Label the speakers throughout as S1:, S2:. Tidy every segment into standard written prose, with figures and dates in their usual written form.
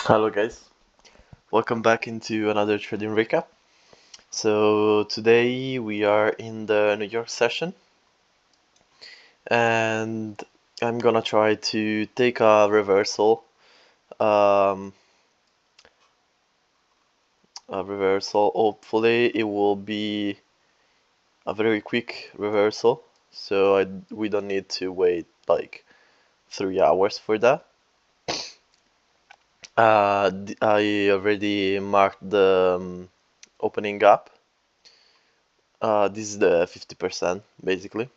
S1: Hello guys, welcome back into another trading recap. So today we are in the New York session and I'm gonna try to take a reversal. Um, Hopefully it will be a very quick reversal, so we don't need to wait like 3 hours for that. I already marked the opening gap. This is the 50% basically.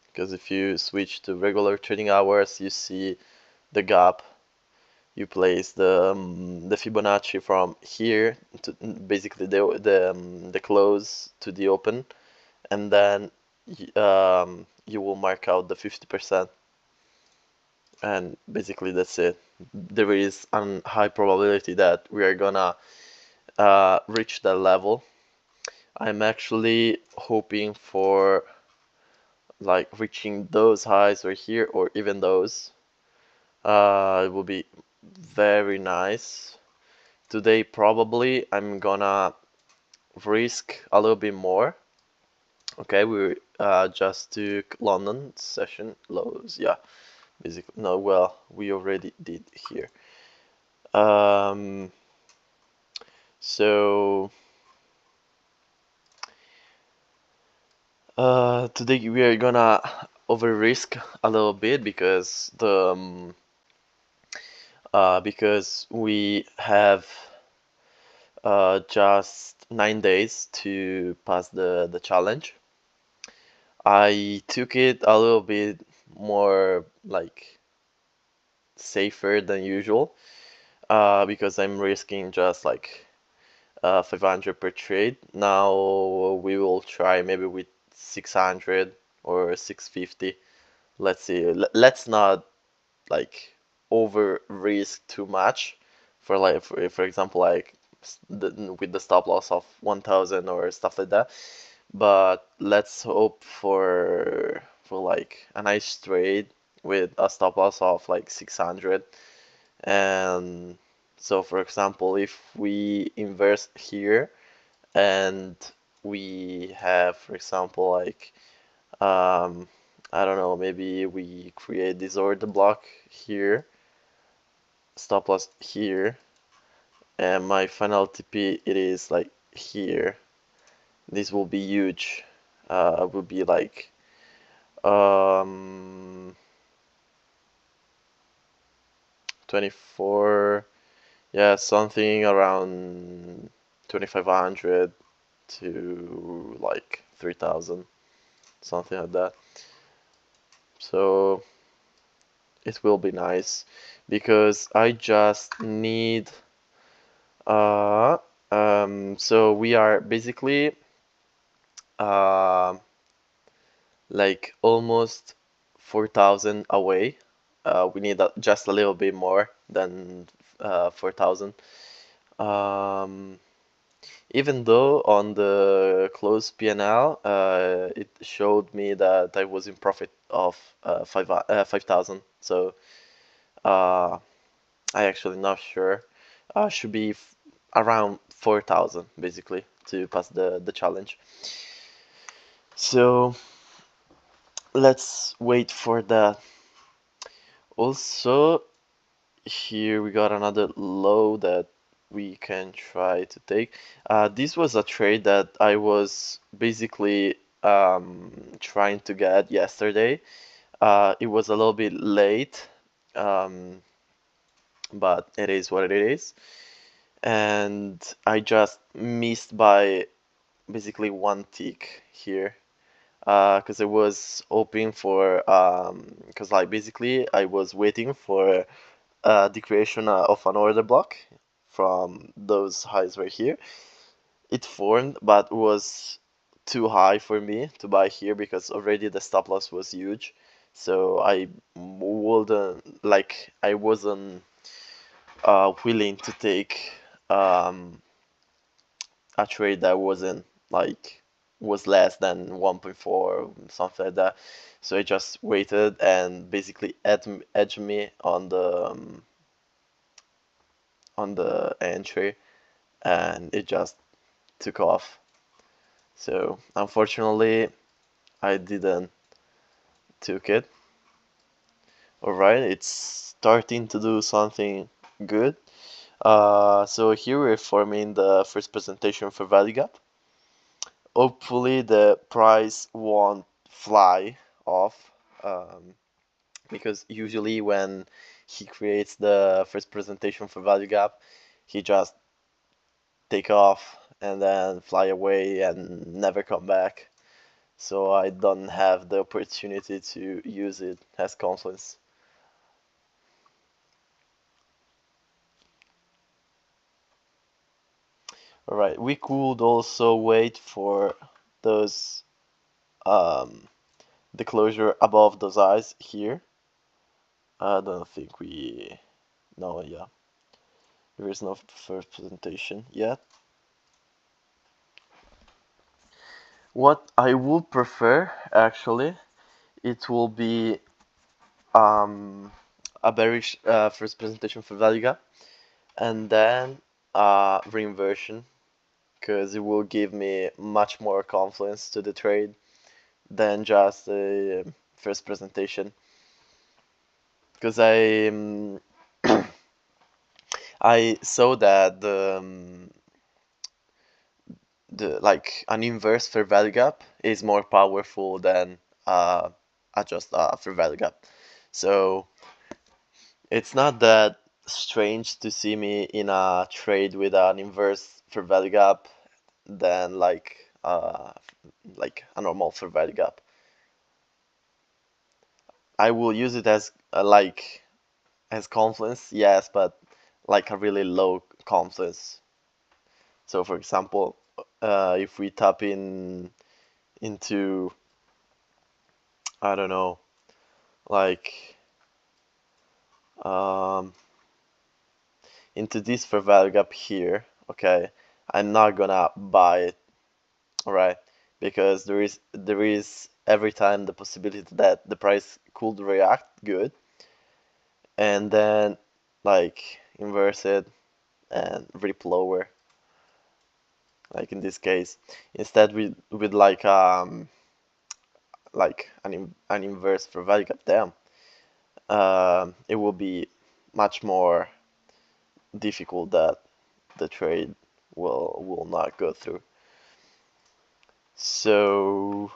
S1: Because if you switch to regular trading hours, you see the gap. You place the Fibonacci from here to basically the close to the open, and then you will mark out the 50%, and basically that's it. There is a high probability that we are gonna reach that level. I'm actually hoping for like reaching those highs right here or even those. It will be very nice. Today probably I'm gonna risk a little bit more. Okay, we just took London session lows. Yeah, basically no. Well, we already did here. Um, so today we are gonna over risk a little bit because we have just 9 days to pass the challenge. I took it a little bit more like safer than usual because I'm risking just like 500 per trade. Now we will try maybe with 600 or 650. Let's see. Let's not like over risk too much for like for example like with the stop loss of 1000 or stuff like that. But let's hope for like a nice trade with a stop loss of like 600. And so for example, if we invest here and we have for example like I don't know, maybe we create this order block here, stop loss here, and my final TP it is like here. This will be huge. Will be like um 24, yeah, something around 2500 to like 3000, something like that. So it will be nice because I just need so we are basically uh like almost 4000 away. We need just a little bit more than 4000. Um, Even though on the close P&L, it showed me that I was in profit of 5,000. So I actually not sure. Should be around 4,000 basically to pass the challenge. So let's wait for that. Also, here we got another low that we can try to take. This was a trade that I was basically trying to get yesterday. It was a little bit late, um, but it is what it is. And I just missed by basically one tick here. Because I was hoping for, because like basically I was waiting for the creation of an order block from those highs right here. It formed, but was too high for me to buy here because already the stop loss was huge. So I wouldn't like I wasn't willing to take um, a trade that wasn't like was less than 1.4 something like that. So I just waited and basically edged me on the entry, and it just took off. So unfortunately, I didn't took it. Alright, it's starting to do something good. So here we're forming the first presentation for value gap. Hopefully the price won't fly off, because usually when he creates the first presentation for value gap, he just take off and then fly away and never come back. So I don't have the opportunity to use it as confluence. Alright, we could also wait for those the closure above those eyes here. I don't think we no, yeah. There is no first presentation yet. What I would prefer actually, it will be um a bearish first presentation for value gap, and then reinversion, because it will give me much more confidence to the trade than just a first presentation. Because I saw that the like an inverse fair value gap is more powerful than uh, just a fair value gap. So it's not that strange to see me in a trade with an inverse fair value gap than like a normal fair value gap. I will use it as as confluence, yes, but like a really low confluence. So for example, if we tap into, I don't know, like um, into this fair value gap here, okay, I'm not gonna buy it, alright, because there is every time the possibility that the price could react good and then like inverse it and rip lower, like in this case. Instead, with like an inverse for value gap down, it will be much more difficult that the trade will not go through. So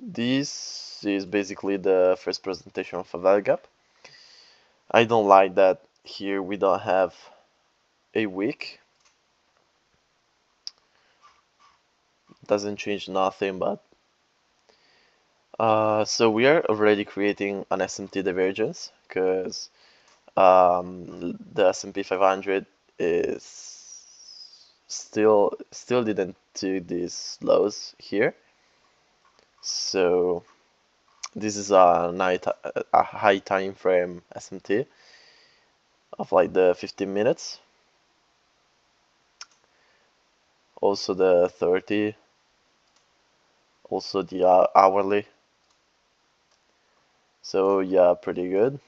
S1: this is basically the first presentation of a value gap. I don't like that here we don't have a wick. Doesn't change nothing, but so we are already creating an SMT divergence because the S&P 500 is still didn't do these lows here. So this is a high time frame SMT of like the 15 minutes. Also the 30, also the hourly. So yeah, pretty good.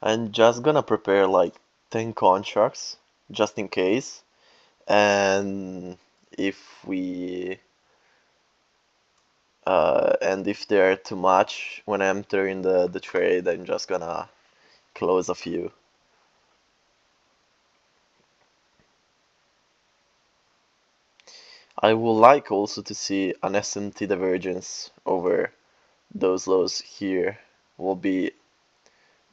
S1: I'm just gonna prepare like 10 contracts just in case. And if we and if they're too much when I'm entering the trade, I'm just gonna close a few. I would like also to see an SMT divergence over those lows here. Will be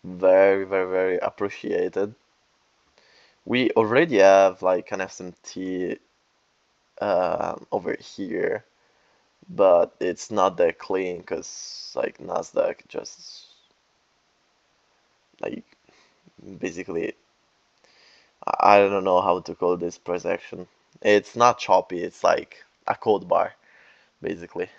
S1: very, very, very appreciated. We already have like an SMT over here, but it's not that clean because like Nasdaq just like basically I don't know how to call this price action. It's not choppy, it's like a code bar basically.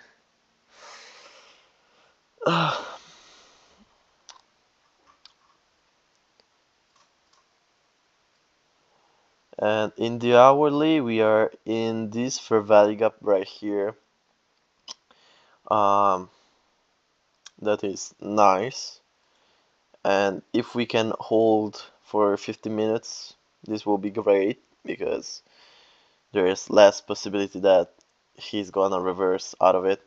S1: And in the hourly, we are in this fair value gap right here. Um, that is nice. And if we can hold for 50 minutes, this will be great because there is less possibility that he's gonna reverse out of it.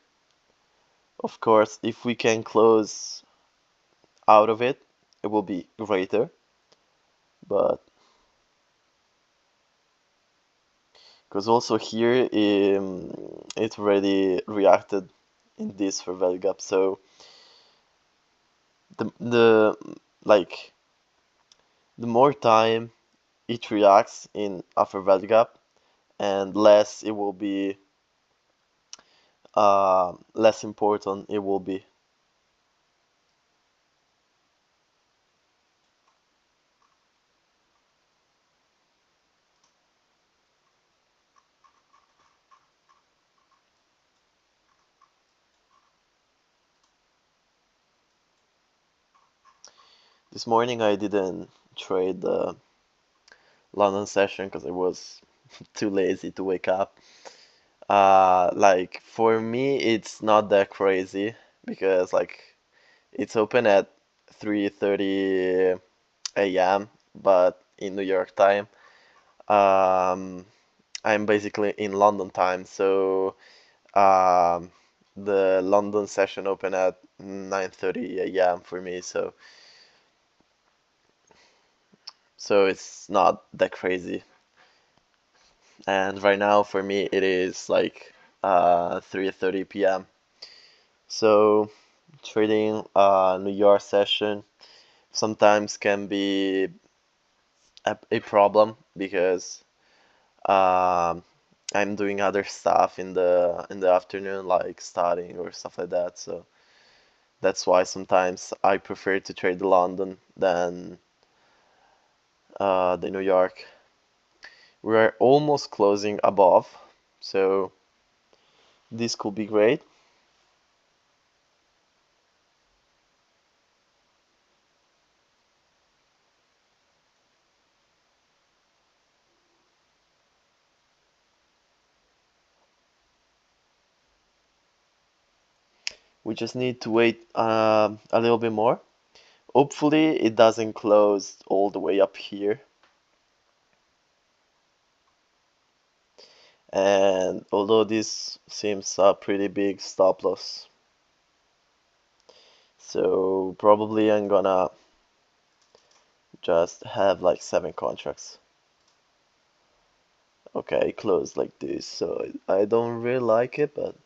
S1: Of course, if we can close out of it, it will be greater. But because also here it already reacted in this fair value gap, so the like the more time it reacts in a fair value gap, and less it will be less important it will be. This morning I didn't trade the London session because I was too lazy to wake up. Like for me, it's not that crazy because like it's open at 3:30 a.m. but in New York time. Um, I'm basically in London time, so um, the London session open at 9:30 a.m. for me, so it's not that crazy. And right now for me it is like 3:30 p.m. So trading New York session sometimes can be a problem because um, I'm doing other stuff in the afternoon like studying or stuff like that. So that's why sometimes I prefer to trade London than the New York. We're almost closing above, so this could be great. We just need to wait a little bit more. Hopefully it doesn't close all the way up here. And although this seems a pretty big stop loss, so probably I'm gonna just have like 7 contracts. Okay, closed like this, so I don't really like it, but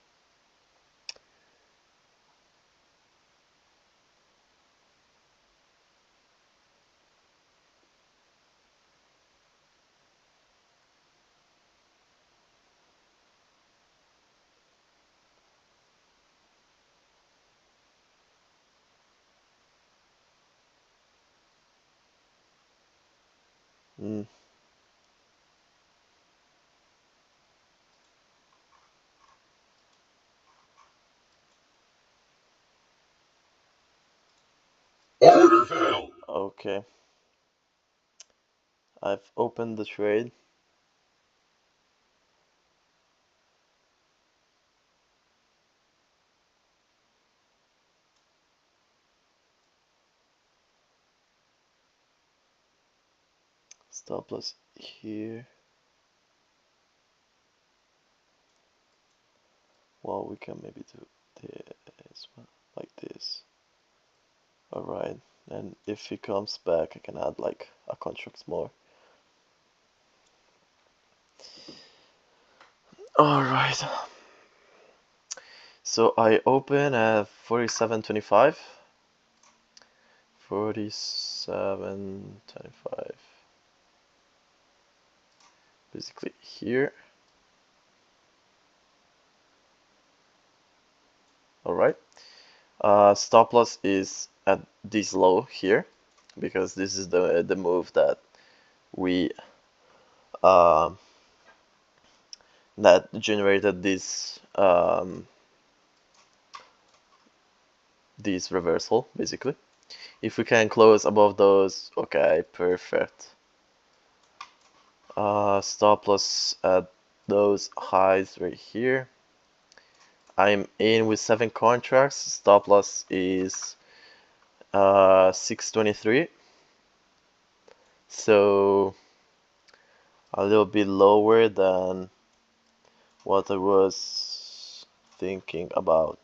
S1: mm, okay. I've opened the trade. Stop loss here. Well, we can maybe do this one like this. Alright, and if he comes back, I can add like a contract more. Alright, so I open at 47.25. 47.25. Basically here. Alright. Stop loss is at this low here because this is the move that we um, that generated this reversal basically. If we can close above those, okay, perfect. Stop loss at those highs right here. I'm in with 7 contracts. Stop loss is 623. So a little bit lower than what I was thinking about.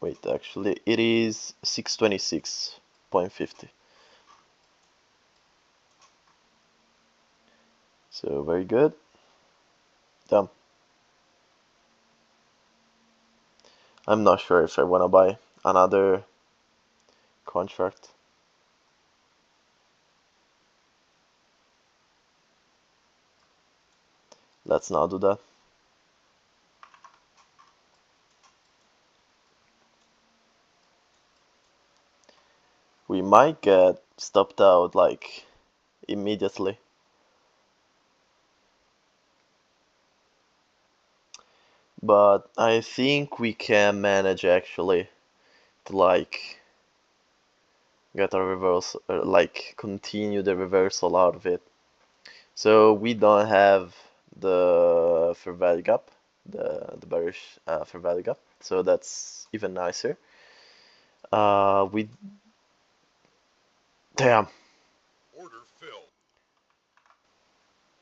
S1: Wait, actually, it is 626.50. So very good. Damn. I'm not sure if I want to buy another contract. Let's not do that. We might get stopped out like immediately. But I think we can manage actually to like get a reversal, like continue the reversal out of it. So we don't have the fair value gap, the bearish fair value gap. So that's even nicer. We damn. Order filled.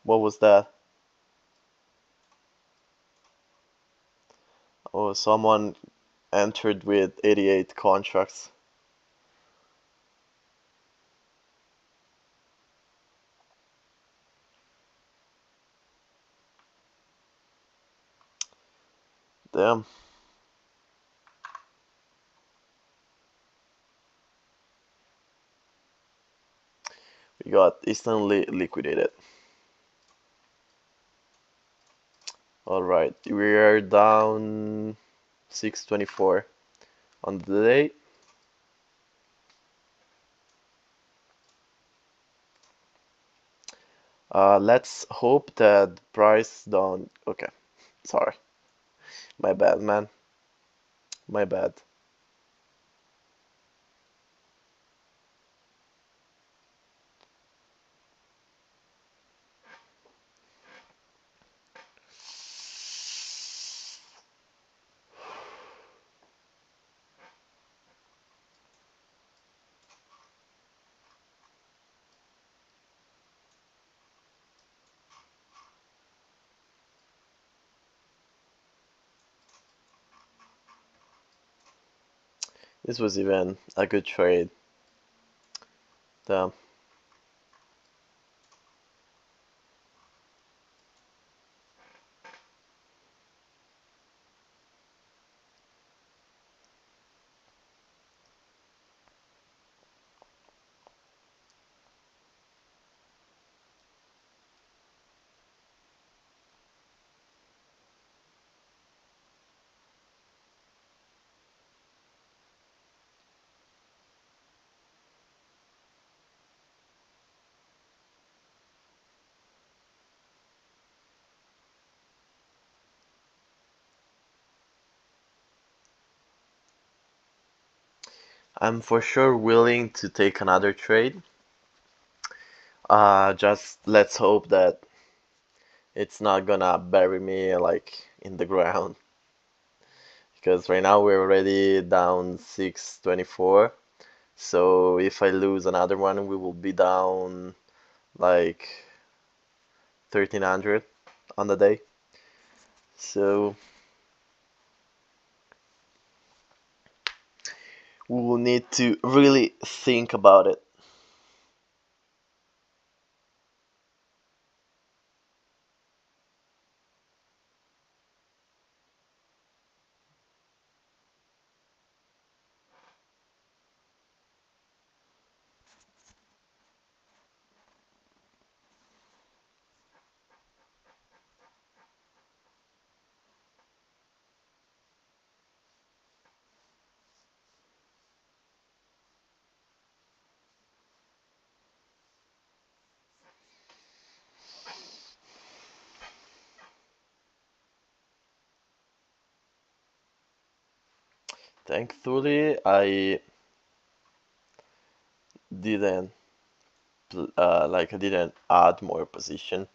S1: What was that? Oh, someone entered with 88 contracts. Damn. We got instantly liquidated. Alright, we are down 624 on the day. Let's hope that price don't. Okay, sorry, my bad, man. My bad. This was even a good trade. Damn. I'm for sure willing to take another trade. Just let's hope that it's not gonna bury me like in the ground. Because right now we're already down 624. So if I lose another one, we will be down like 1300 on the day. So we will need to really think about it. Thankfully, I didn't like I didn't add more position.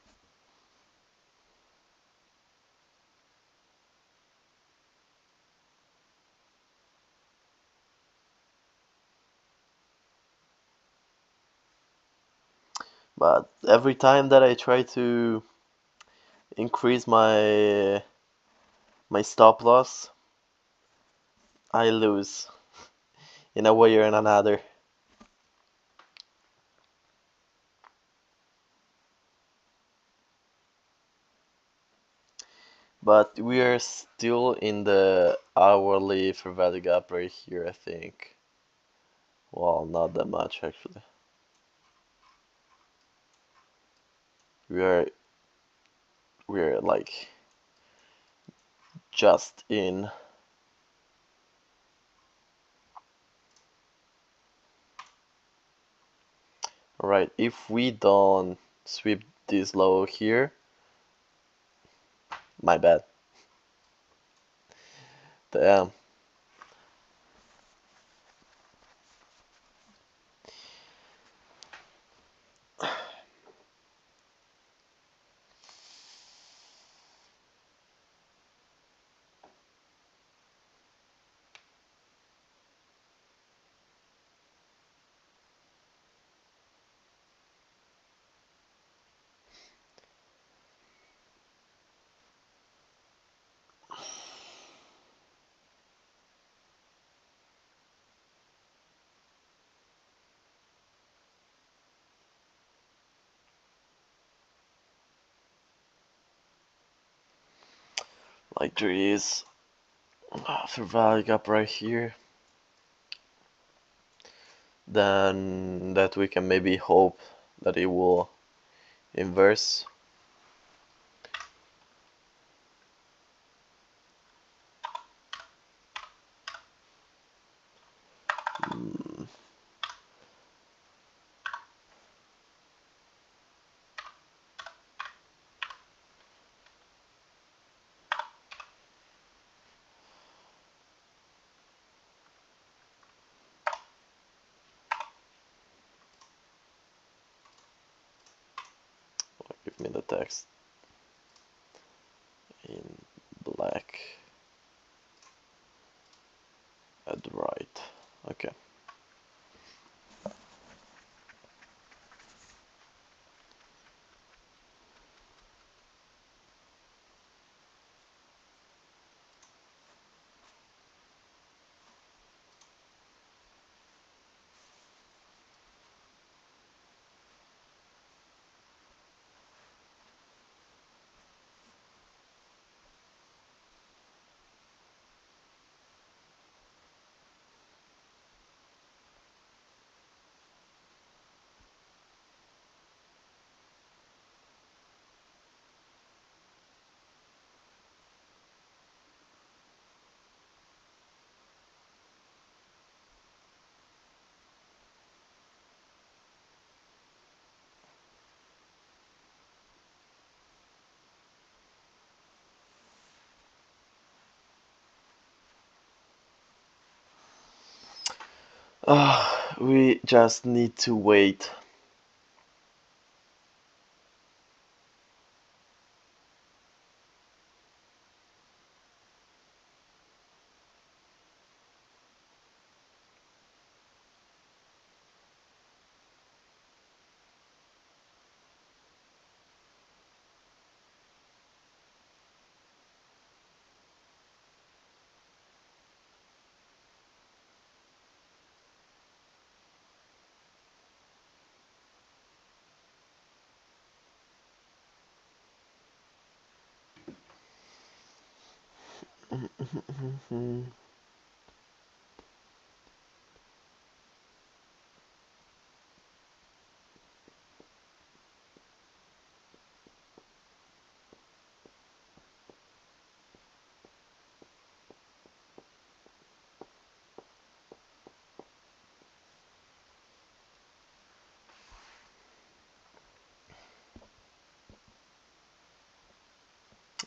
S1: But every time that I try to increase my stop loss, I lose in a way or in another. But we are still in the hourly fair value gap right here, I think. Well, not that much actually. We are we're like just in. Alright, if we don't sweep this low here, my bad. Damn. Like there is fair value gap right here. Then that we can maybe hope that it will inverse. Mm, give me the text in black at the right. Okay. We just need to wait.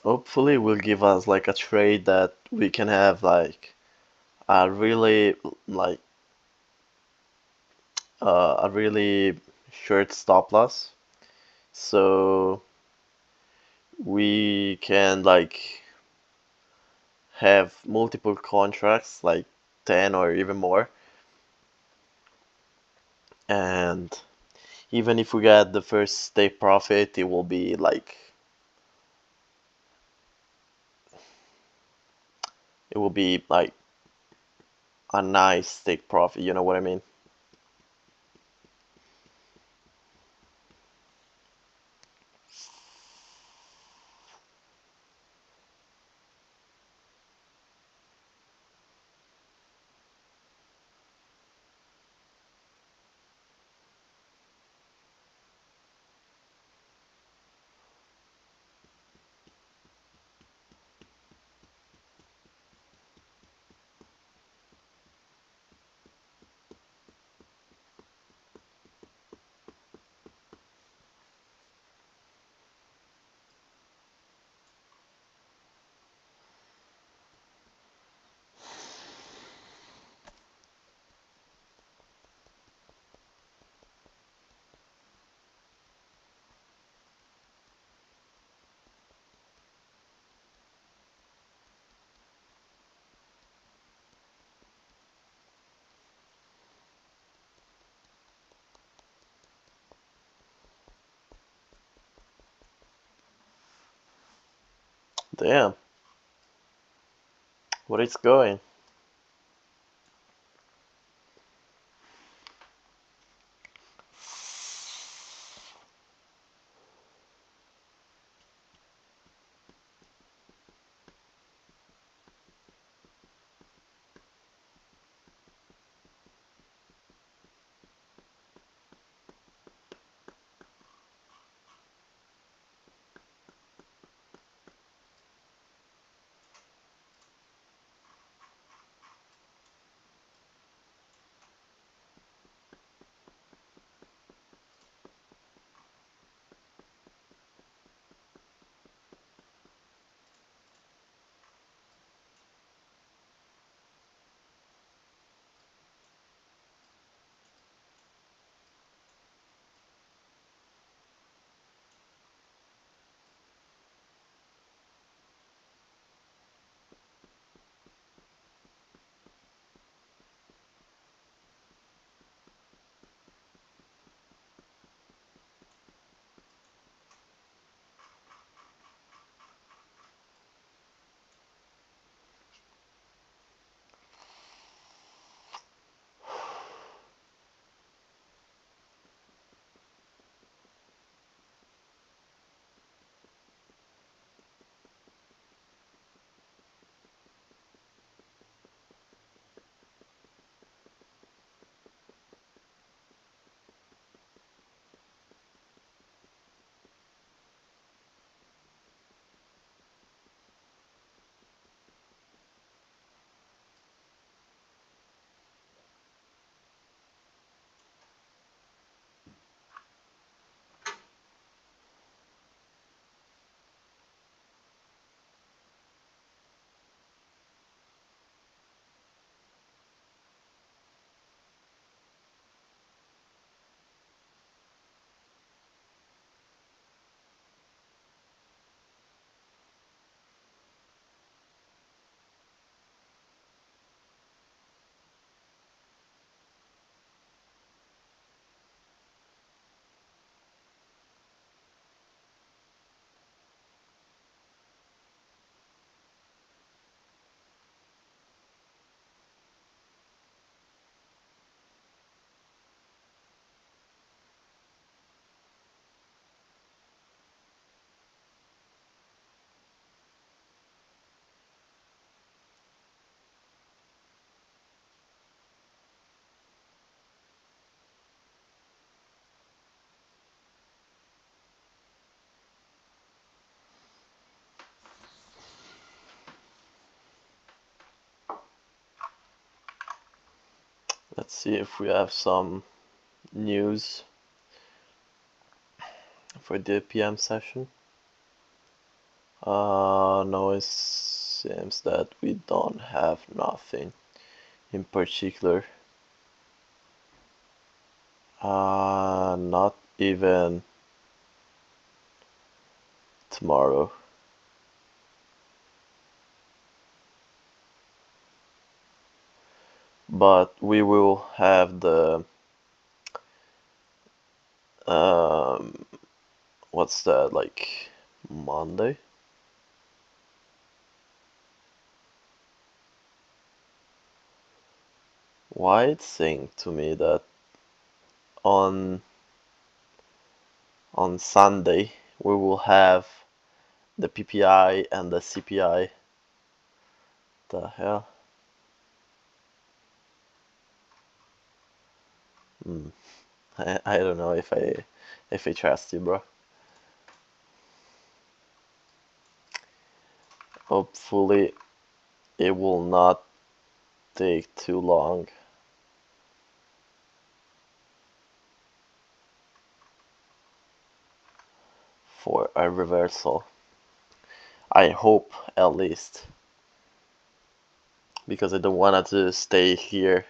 S1: Hopefully, will give us like a trade that we can have like a really like a really short stop loss. So we can like have multiple contracts, like 10 or even more. And even if we get the first take profit, it will be like a nice take profit, you know what I mean? Damn, what it's going? Let's see if we have some news for the PM session. No, it seems that we don't have nothing in particular. Not even tomorrow. But we will have the um what's that, like Monday? Why it's saying to me that on Sunday we will have the PPI and the CPI. The hell? Hmm. I don't know if I trust you, bro. Hopefully it will not take too long for a reversal. I hope, at least, because I don't want to stay here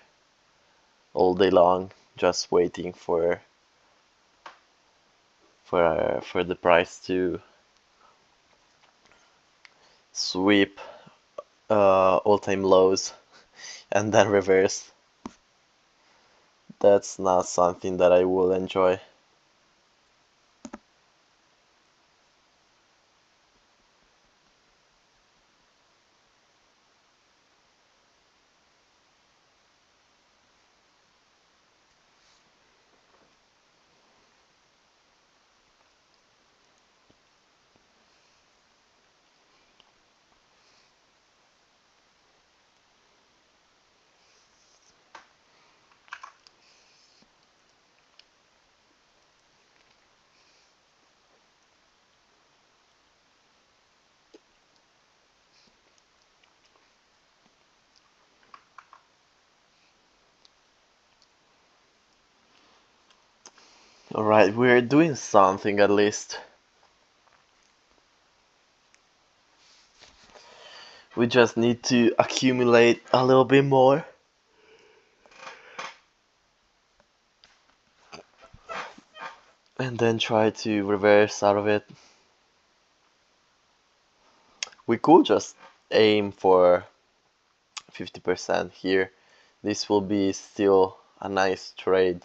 S1: all day long just waiting for the price to sweep all-time lows and then reverse. That's not something that I will enjoy. Alright, we're doing something at least. We just need to accumulate a little bit more. And then try to reverse out of it. We could just aim for 50% here. This will be still a nice trade.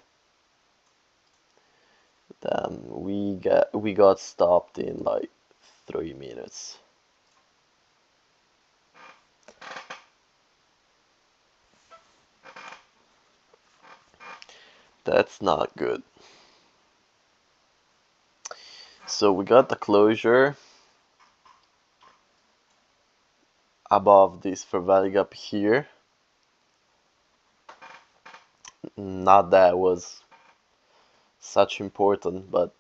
S1: We got stopped in like 3 minutes. That's not good. So we got the closure above this fair value gap here. Not that was such important, but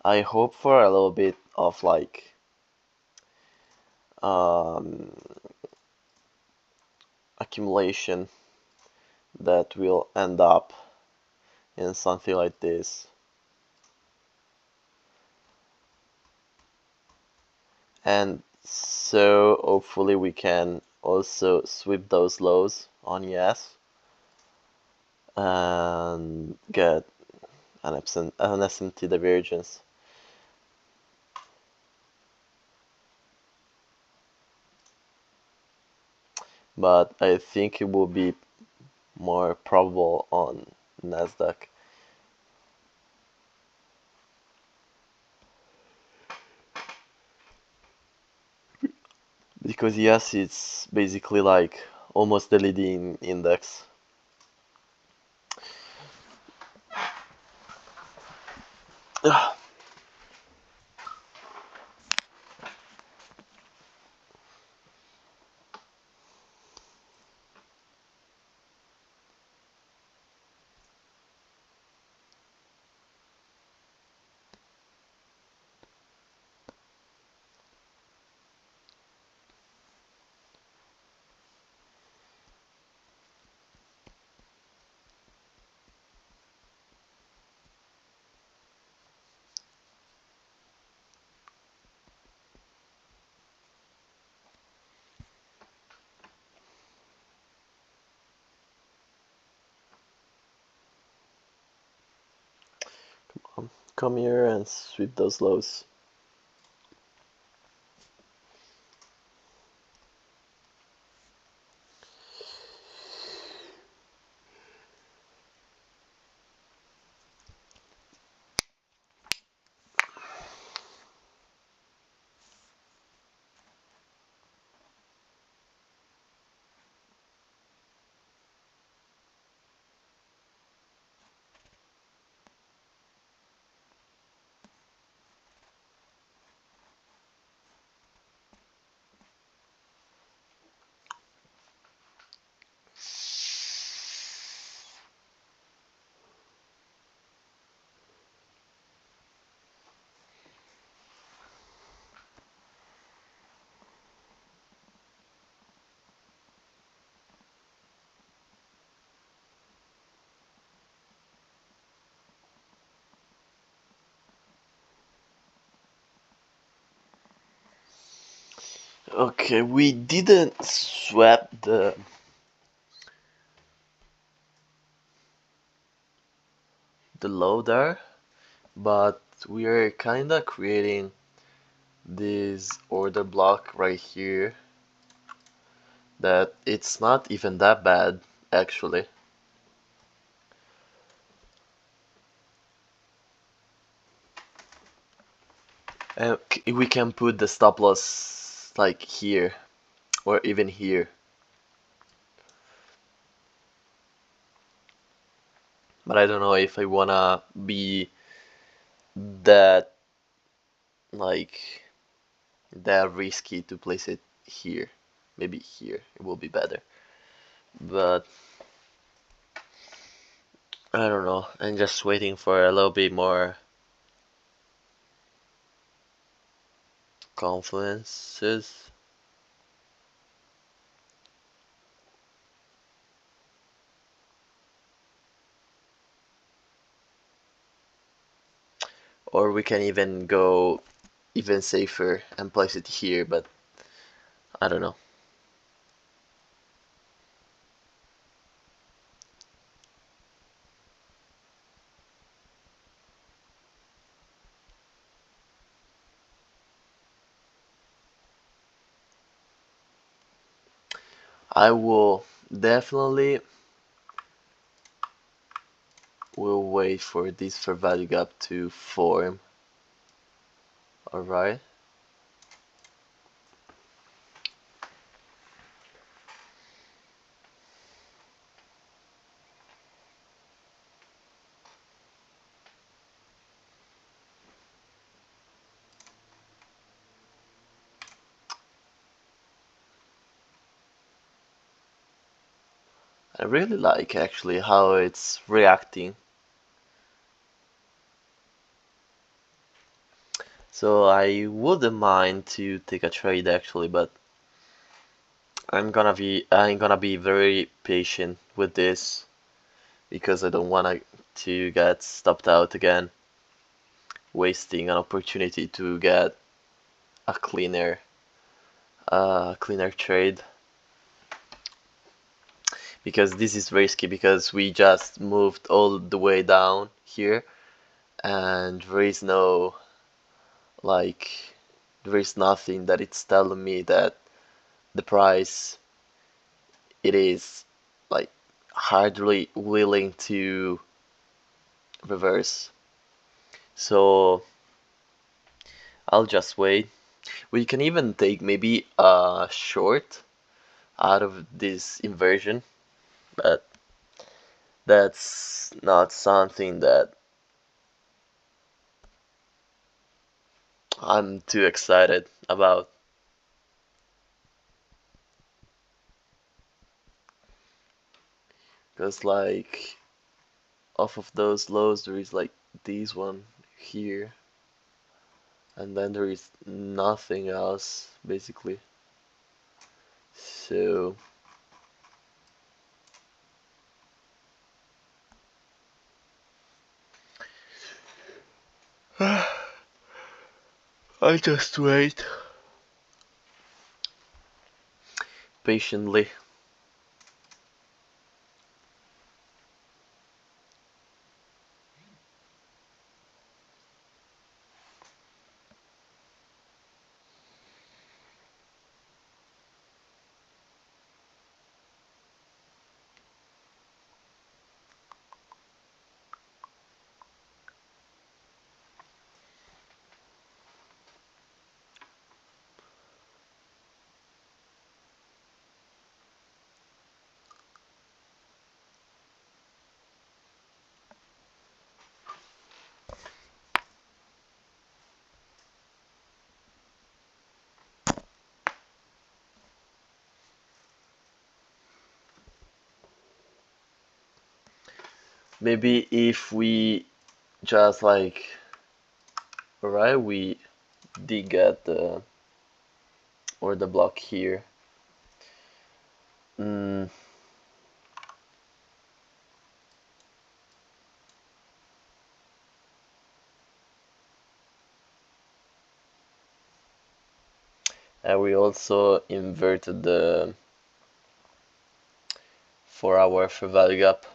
S1: I hope for a little bit of like um, accumulation that will end up in something like this. And so hopefully we can also sweep those lows on ES and get an SMT divergence. But I think it will be more probable on Nasdaq. Because yes, it's basically like almost the leading index. Come here and sweep those lows. Okay, we didn't swap the low there, but we are kinda creating this order block right here that it's not even that bad actually. And we can put the stop loss like here or even here. But I don't know if I wanna be that like that risky to place it here. Maybe here it will be better. But I don't know. I'm just waiting for a little bit more confluences. Or we can even go even safer and place it here, but I don't know. I will definitely will wait for this fair value gap to form. Alright. I really like actually how it's reacting. So I wouldn't mind to take a trade actually, but I'm gonna be very patient with this because I don't wanna to get stopped out again, wasting an opportunity to get a cleaner trade. Because this is risky because we just moved all the way down here and there is no like there is nothing that it's telling me that the price it is like hardly willing to reverse. So I'll just wait. We can even take maybe a short out of this inversion, but that's not something that I'm too excited about. Because like off of those lows there is like this one here and then there is nothing else basically. So I just wait patiently. Maybe if we just like, right, we dig at the or the block here. Mm, and we also inverted the 4-hour fair value gap.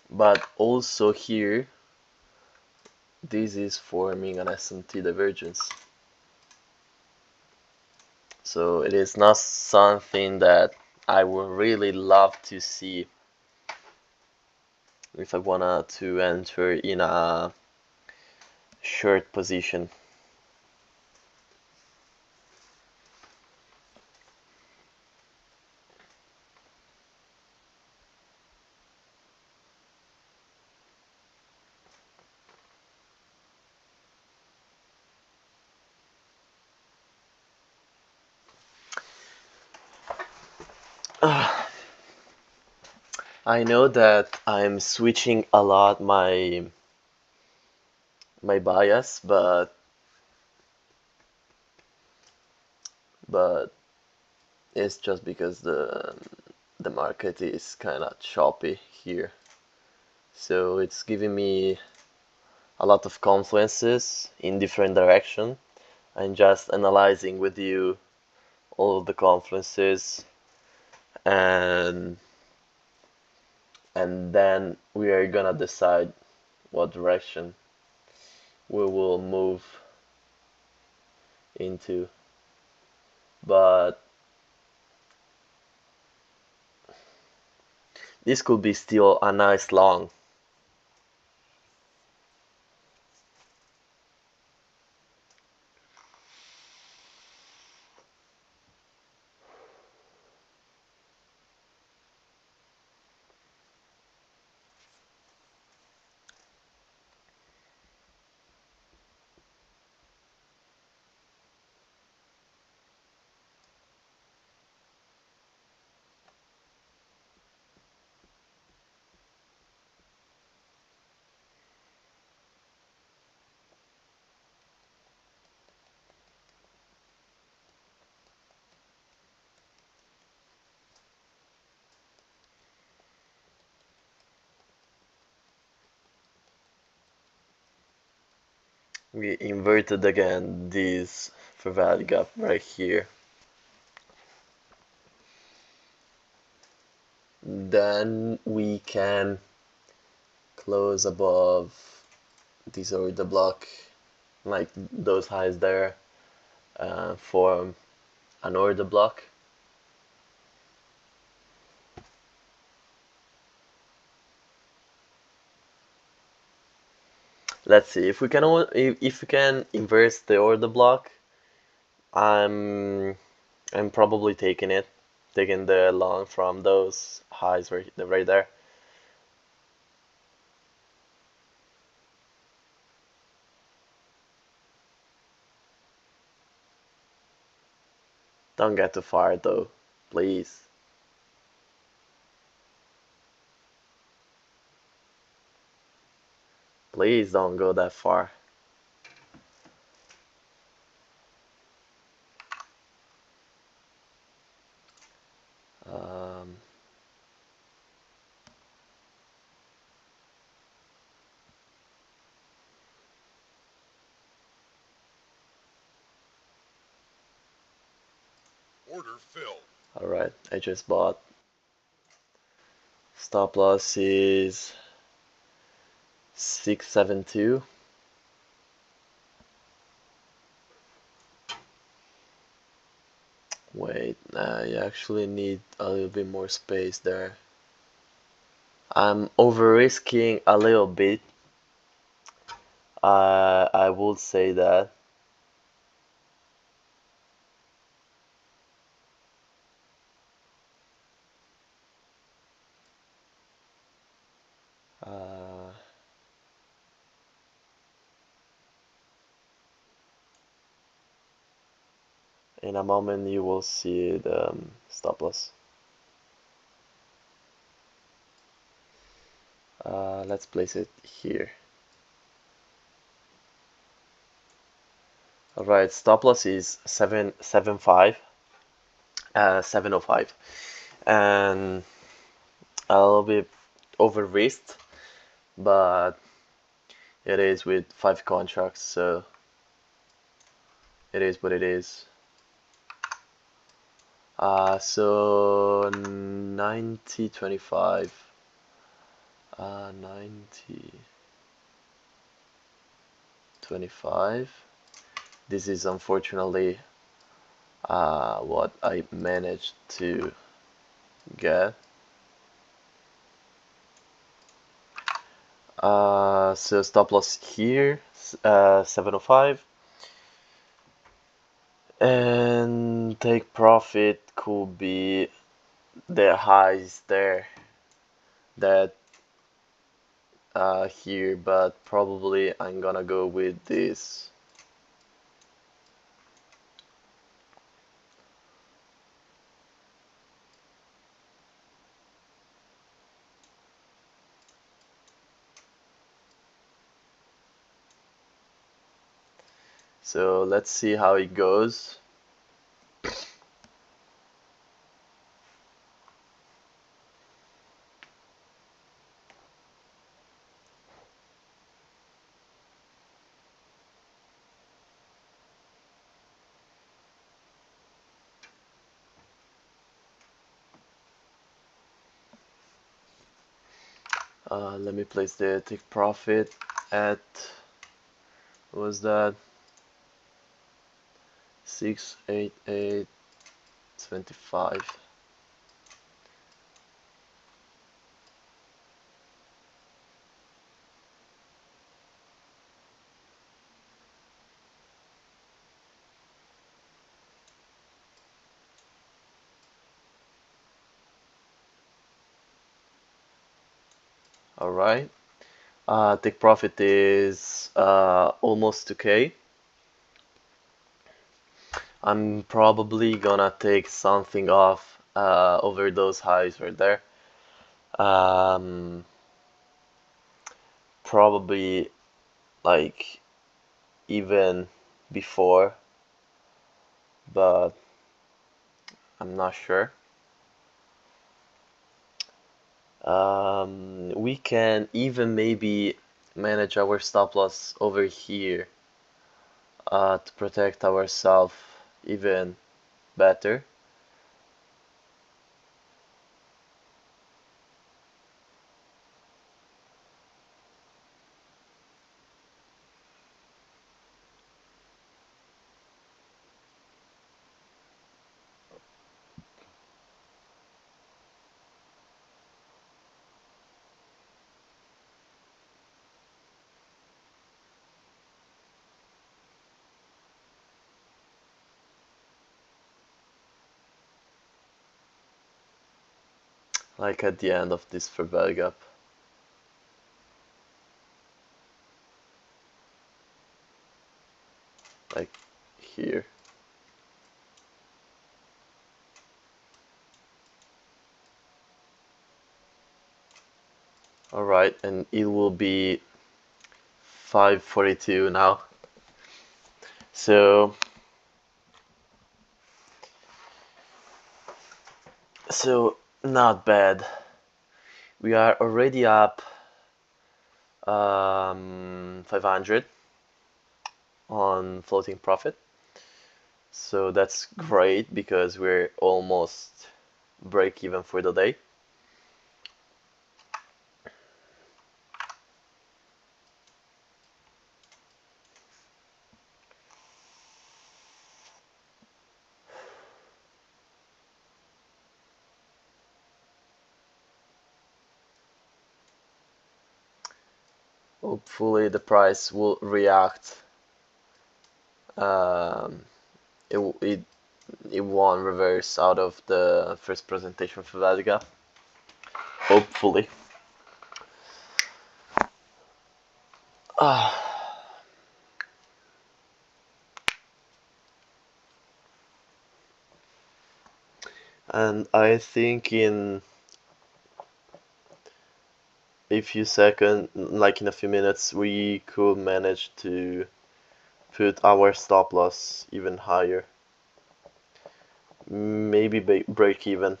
S1: But also here, this is forming an SMT divergence. So it is not something that I would really love to see if I wanted to enter in a short position. I know that I'm switching a lot my bias, but it's just because the market is kind of choppy here. So it's giving me a lot of confluences in different direction. I'm just analyzing with you all of the confluences, and then we are gonna decide what direction we will move into. But this could be still a nice long. We inverted again this fair value gap right here. Then we can close above this order block, like those highs there, form an order block. Let's see if we can if we can inverse the order block. I'm I'm probably taking the long from those highs right there. Don't get too far though, please. Please don't go that far. Um,
S2: Order filled.
S1: all right, I just bought. Stop loss is 672. Wait, I actually need a little bit more space there. I'm over risking a little bit. I would say that. Uh, In a moment you will see the stop loss. Let's place it here. Alright, stop loss is 775, 705, and a little bit over risked, but it is with 5 contracts, so it is what it is. So 90, 25, 90, 25. This is unfortunately what I managed to get. So stop loss here, 705, and take profit could be the highs there, that here, but probably I'm gonna go with this. So let's see how it goes. Let me place the take profit at, what was that, 688.25. Alright, take profit is almost 2k. I'm probably gonna take something off over those highs right there. Probably like even before, but I'm not sure. We can even maybe manage our stop loss over here to protect ourselves even better. Like at the end of this fair value gap. Like here. Alright, and it will be 542 now. So not bad. We are already up 500 on floating profit. So that's great because we're almost break even for the day. Hopefully the price will react. It won't reverse out of the first presentation for Vadiga. Hopefully. And I think in a few seconds, like in a few minutes, we could manage to put our stop loss even higher. Maybe break even.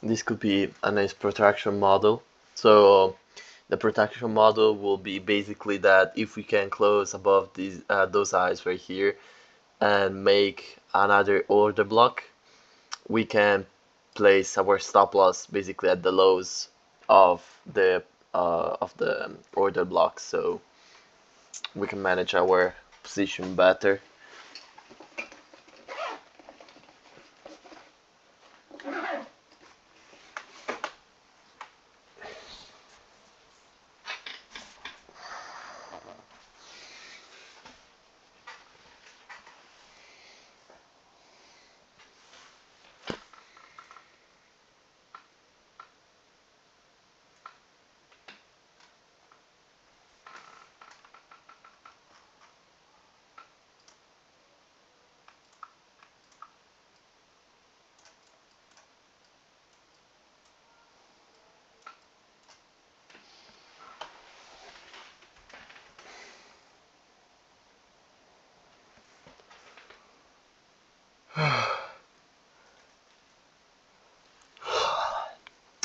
S1: This could be a nice protraction model. So the protraction model will be basically that if we can close above these those eyes right here and make another order block, we can place our stop loss basically at the lows of the order block, so we can manage our position better.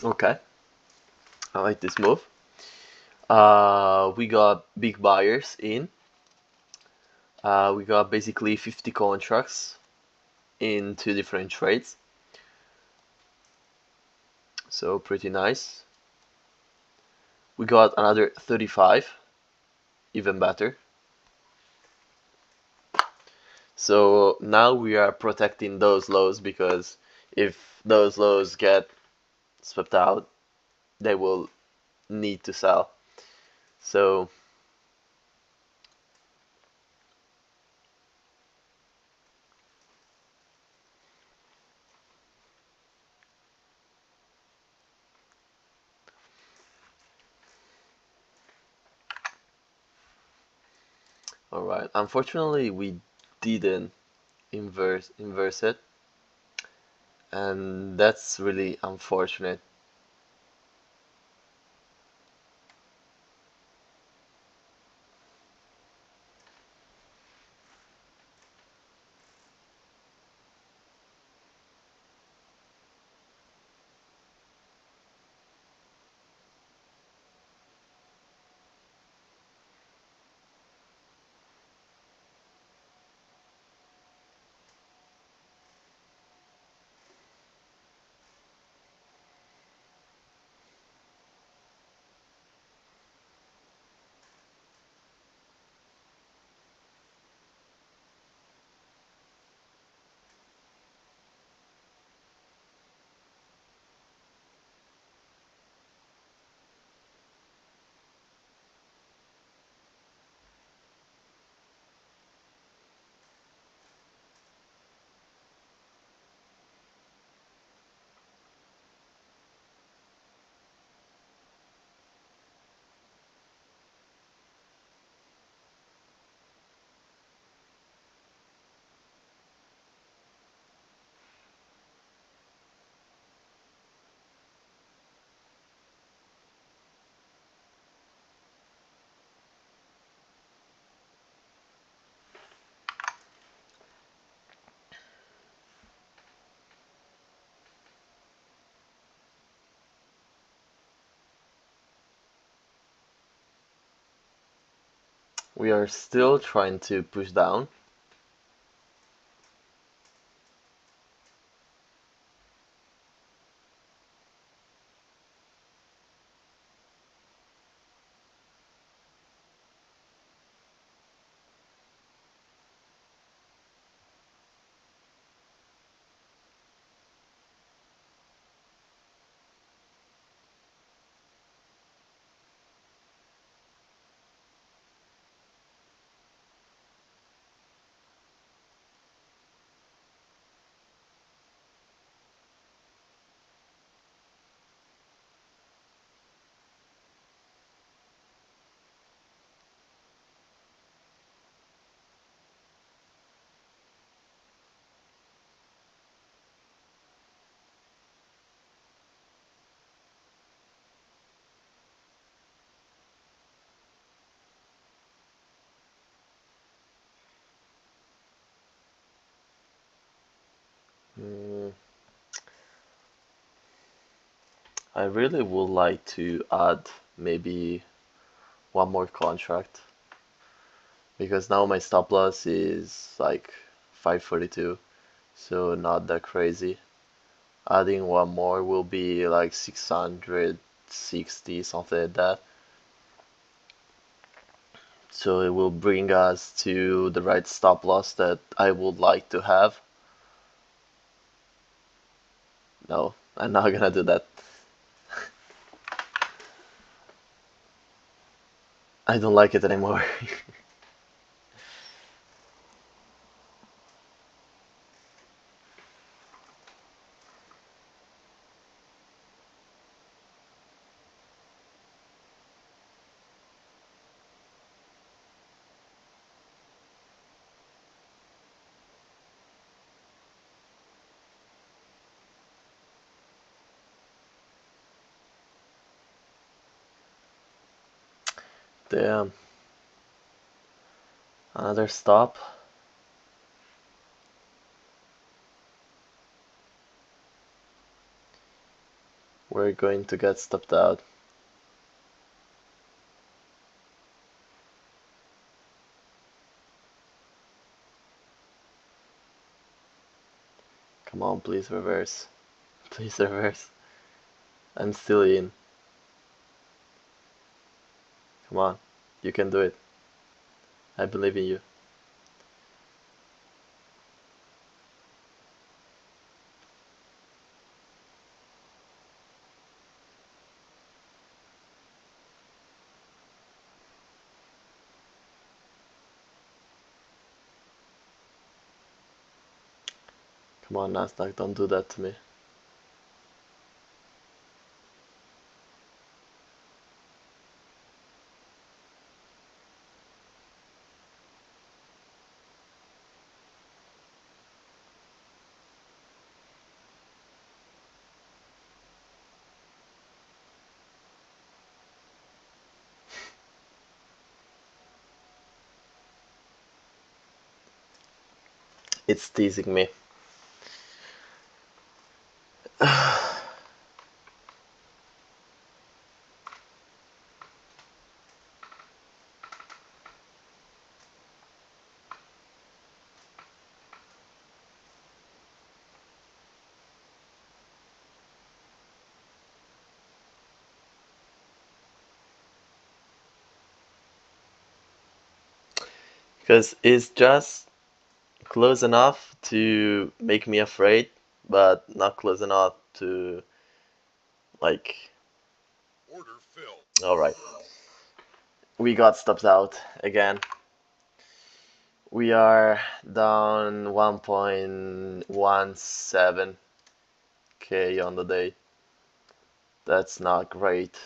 S1: Okay, I like this move. We got big buyers in. We got basically 50 contracts in two different trades, so pretty nice. We got another 35, even better. So now we are protecting those lows, because if those lows get swept out, they will need to sell. So all right, unfortunately we didn't inverse it, and that's really unfortunate. We are still trying to push down. Mm, I really would like to add maybe one more contract because now my stop loss is like 542, so not that crazy. Adding one more will be like 660, something like that. So it will bring us to the right stop loss that I would like to have. No, I'm not gonna do that. I don't like it anymore. Damn. Another stop. We're going to get stopped out. Come on, please reverse. Please reverse. I'm still in. Come on. You can do it. I believe in you. Come on, Nasdaq, don't do that to me. It's teasing me. Because it's just close enough to make me afraid, but not close enough to, like. Alright. We got stopped out again. We are down 1.17k on the day. That's not great.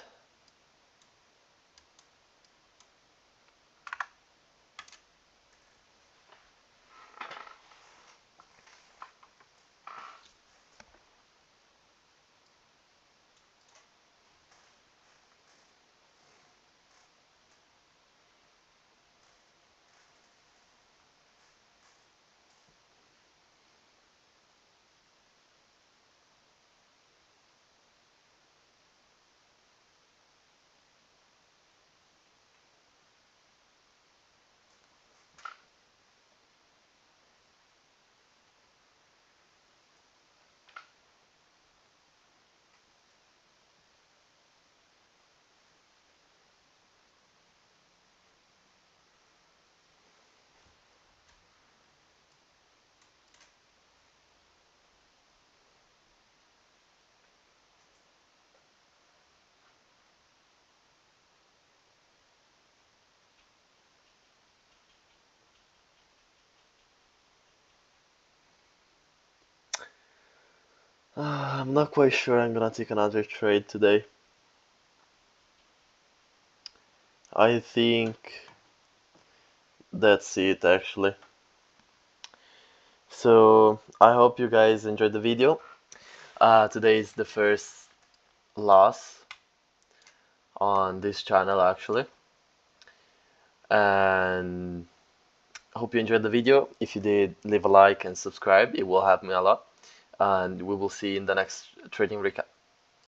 S1: I'm not quite sure I'm gonna take another trade today. I think that's it actually. So I hope you guys enjoyed the video. Today is the first loss on this channel actually, and I hope you enjoyed the video. If you did, leave a like and subscribe, it will help me a lot, and we will see you in the next trading recap.